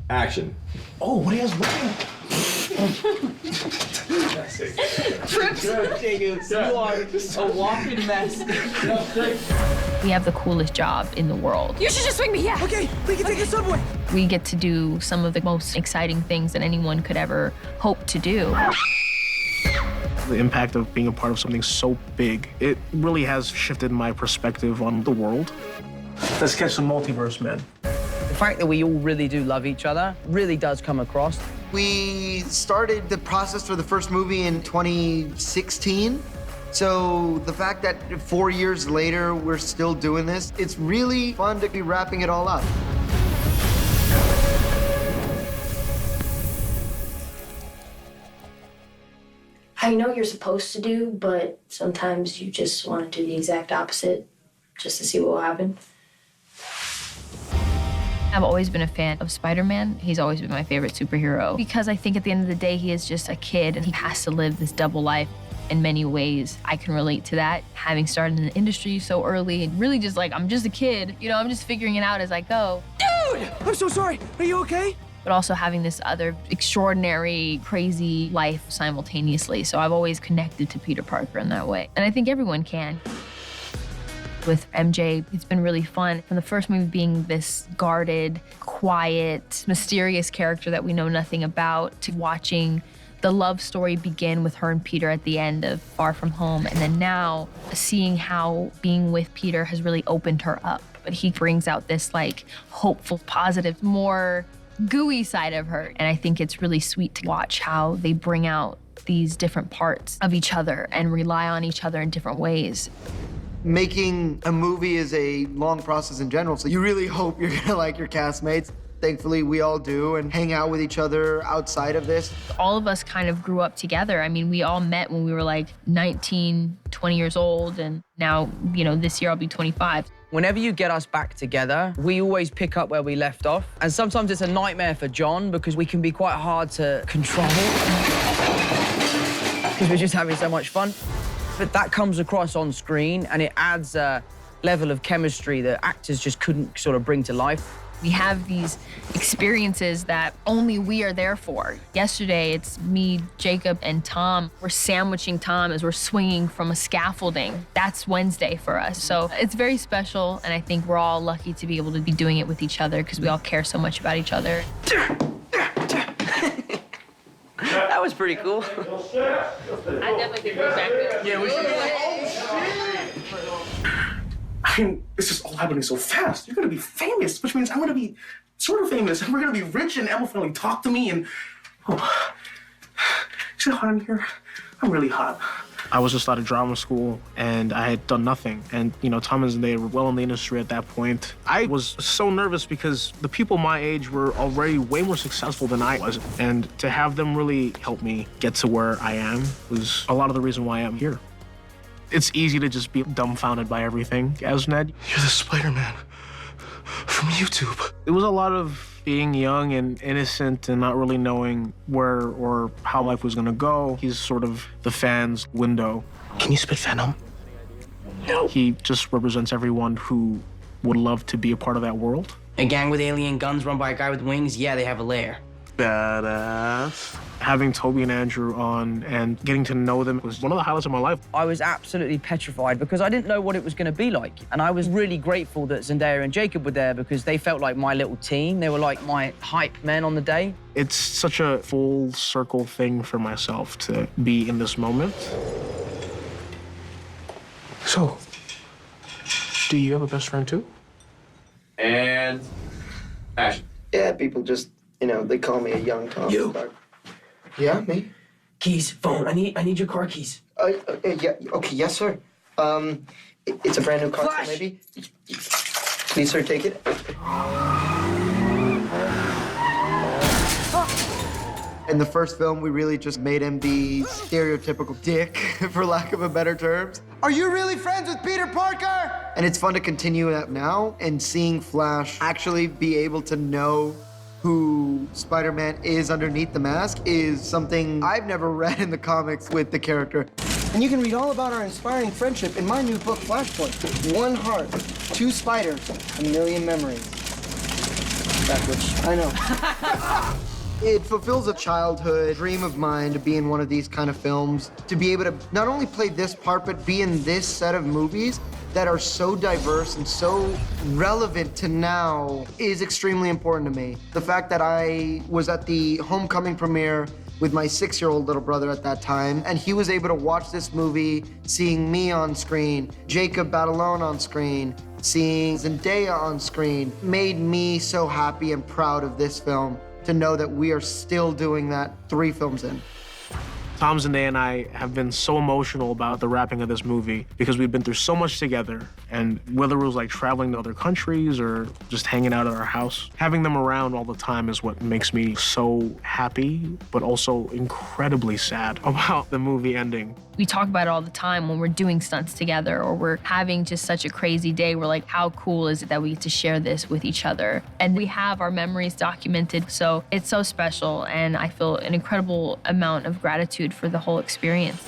Action. Oh, what are you guys looking at? You are a walking mess. We have the coolest job in the world. You should just swing me, yeah. Okay, we can take the subway. We get to do some of the most exciting things that anyone could ever hope to do. The impact of being a part of something so big, it really has shifted my perspective on the world. Let's catch some multiverse, man. The fact that we all really do love each other really does come across. We started the process for the first movie in 2016. So the fact that 4 years later, we're still doing this, it's really fun to be wrapping it all up. I know you're supposed to do, but sometimes you just want to do the exact opposite just to see what will happen. I've always been a fan of Spider-Man. He's always been my favorite superhero because I think at the end of the day, he is just a kid and he has to live this double life. In many ways, I can relate to that. Having started in the industry so early, and really just like, I'm just a kid. You know, I'm just figuring it out as I go. Dude, I'm so sorry. Are you okay? But also having this other extraordinary, crazy life simultaneously. So I've always connected to Peter Parker in that way. And I think everyone can. With MJ, it's been really fun. From the first movie being this guarded, quiet, mysterious character that we know nothing about, to watching the love story begin with her and Peter at the end of Far From Home. And then now seeing how being with Peter has really opened her up. But he brings out this like hopeful, positive, more gooey side of her. And I think it's really sweet to watch how they bring out these different parts of each other and rely on each other in different ways. Making a movie is a long process in general, so you really hope you're gonna like your castmates. Thankfully, we all do, and hang out with each other outside of this. All of us kind of grew up together. I mean, we all met when we were like 19, 20 years old, and now, you know, this year I'll be 25. Whenever you get us back together, we always pick up where we left off. And sometimes it's a nightmare for John because we can be quite hard to control because we're just having so much fun. But that comes across on screen and it adds a level of chemistry that actors just couldn't sort of bring to life. We have these experiences that only we are there for. Yesterday, it's me, Jacob, and Tom. We're sandwiching Tom as we're swinging from a scaffolding. That's Wednesday for us. So it's very special, and I think we're all lucky to be able to be doing it with each other because we all care so much about each other. That was pretty cool. I definitely think we're back there. Yeah, we should. I mean, it's just all happening so fast. You're gonna be famous, which means I'm gonna be sort of famous, and we're gonna be rich, and Emma will finally talk to me, and oh, see how hot I'm here? I'm really hot. I was just out of drama school, and I had done nothing. And, you know, Tom and they were well in the industry at that point. I was so nervous because the people my age were already way more successful than I was. And to have them really help me get to where I am was a lot of the reason why I'm here. It's easy to just be dumbfounded by everything as Ned. You're the Spider-Man from YouTube. It was a lot of being young and innocent and not really knowing where or how life was gonna go. He's sort of the fans' window. Can you spit venom? No. He just represents everyone who would love to be a part of that world. A gang with alien guns run by a guy with wings, yeah, they have a lair. Badass. Having Toby and Andrew on and getting to know them was one of the highlights of my life. I was absolutely petrified because I didn't know what it was going to be like. And I was really grateful that Zendaya and Jacob were there because they felt like my little team. They were like my hype men on the day. It's such a full circle thing for myself to be in this moment. So, do you have a best friend too? And action. Yeah, people just, you know, they call me a young Tom Stark. Yeah, me? Keys, phone, I need your car keys. Yeah, okay, yes, sir. It's a brand new car, so maybe? Please, sir, take it. In the first film, we really just made him the stereotypical dick, for lack of a better terms. Are you really friends with Peter Parker? And it's fun to continue that now and seeing Flash actually be able to know who Spider-Man is underneath the mask is something I've never read in the comics with the character. And you can read all about our inspiring friendship in my new book, Flashpoint. 1 heart, 2 spiders, 1 million memories. backwards. I know. It fulfills a childhood dream of mine to be in one of these kind of films, to be able to not only play this part, but be in this set of movies that are so diverse and so relevant to now is extremely important to me. The fact that I was at the homecoming premiere with my 6-year-old little brother at that time, and he was able to watch this movie, seeing me on screen, Jacob Batalon on screen, seeing Zendaya on screen, made me so happy and proud of this film to know that we are still doing that 3 films in. Tom, Zendaya, and I have been so emotional about the wrapping of this movie because we've been through so much together, and whether it was like traveling to other countries or just hanging out at our house, having them around all the time is what makes me so happy, but also incredibly sad about the movie ending. We talk about it all the time when we're doing stunts together or we're having just such a crazy day. We're like, how cool is it that we get to share this with each other? And we have our memories documented, so it's so special, and I feel an incredible amount of gratitude for the whole experience.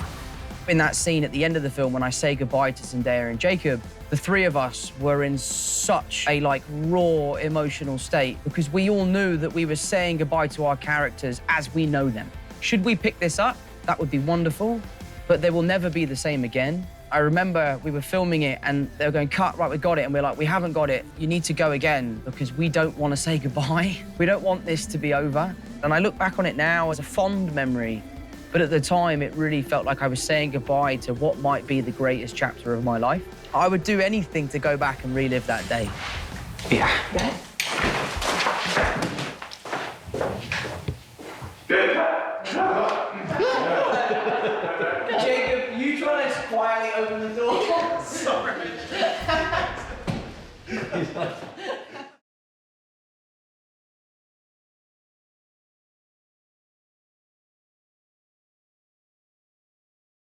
In that scene at the end of the film, when I say goodbye to Zendaya and Jacob, the 3 of us were in such a raw emotional state because we all knew that we were saying goodbye to our characters as we know them. Should we pick this up? That would be wonderful, but they will never be the same again. I remember we were filming it and they were going, cut, right, we got it. And we're like, we haven't got it. You need to go again because we don't want to say goodbye. We don't want this to be over. And I look back on it now as a fond memory, but at the time, it really felt like I was saying goodbye to what might be the greatest chapter of my life. I would do anything to go back and relive that day. Yeah.